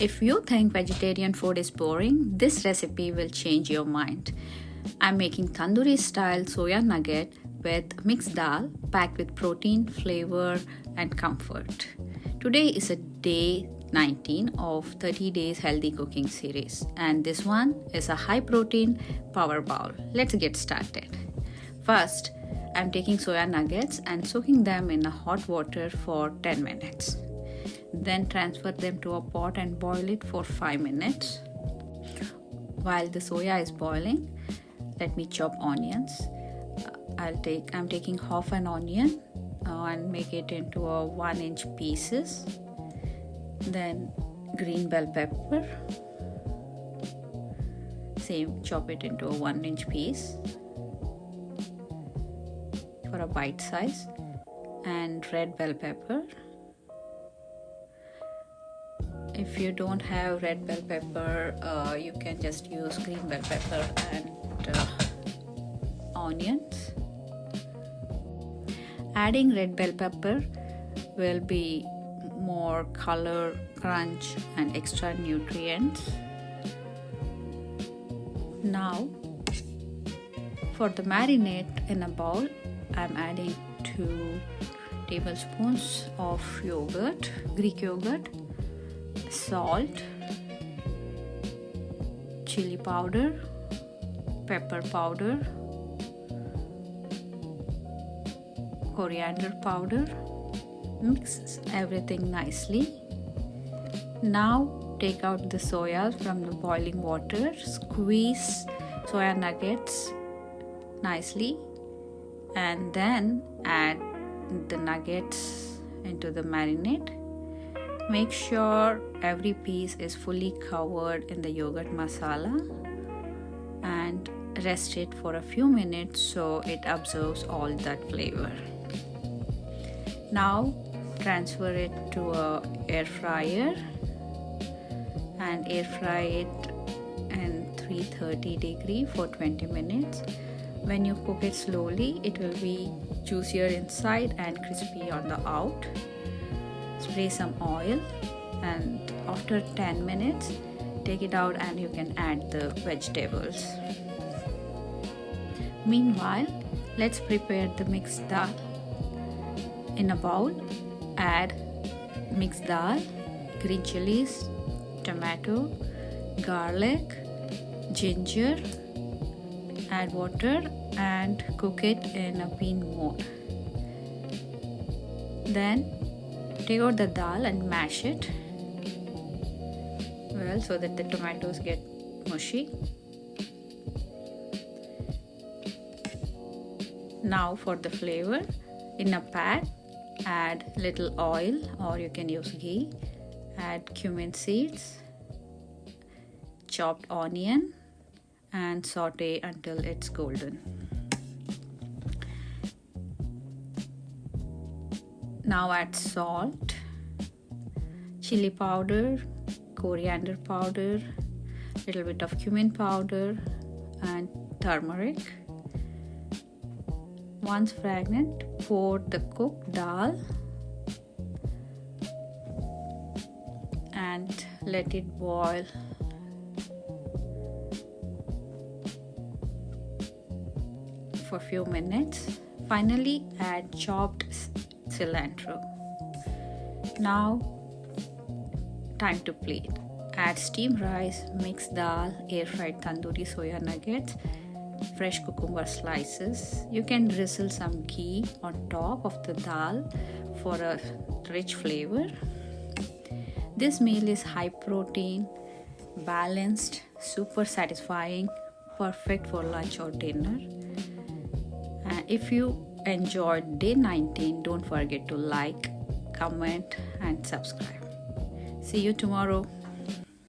If you think vegetarian food is boring, this recipe will change your mind. I'm making tandoori style soya nugget with mixed dal packed with protein, flavor, and comfort. Today is a day 19 of 30 days healthy cooking series, and this one is a high protein power bowl. Let's get started. First, I'm taking soya nuggets and soaking them in a hot water for 10 minutes. Then transfer them to a pot and boil it for 5 minutes. While the soya is boiling, let me chop onions. I'm taking half an onion and make it into a 1-inch pieces. Then green bell pepper. Same, chop it into a 1-inch piece for a bite size. And red bell pepper. If you don't have red bell pepper, you can just use green bell pepper and onions. Adding red bell pepper will be more color, crunch, and extra nutrients. Now, for the marinade in a bowl, I'm adding 2 tablespoons of yogurt, Greek yogurt, salt, chili powder, pepper powder, coriander powder. Mix everything nicely. Now take out the soya from the boiling water, squeeze soya nuggets nicely, and then add the nuggets into the marinade. Make sure every piece is fully covered in the yogurt masala and rest it for a few minutes so it absorbs all that flavor. Now transfer it to an air fryer and air fry it in 330 degree for 20 minutes. When you cook it slowly, it will be juicier inside and crispy on the out. Spray some oil, and after 10 minutes take it out and you can add the vegetables. Meanwhile, let's prepare the mixed dal. In a bowl, add mixed dal, green chilies, tomato, garlic, ginger, add water and cook it in a bean mode. Then take out the dal and mash it well so that the tomatoes get mushy. Now for the flavor, in a pan add little oil or you can use ghee, add cumin seeds, chopped onion, and saute until it's golden. Now add salt, chili powder, coriander powder, little bit of cumin powder, and turmeric. Once fragrant, pour the cooked dal and let it boil. For a few minutes. Finally, add chopped cilantro. Now, time to plate. Add steamed rice, mixed dal, air-fried tandoori soya nuggets, fresh cucumber slices. You can drizzle some ghee on top of the dal for a rich flavor. This meal is high protein, balanced, super satisfying, perfect for lunch or dinner. If you enjoyed day 19, don't forget to like, comment, and subscribe. See you tomorrow.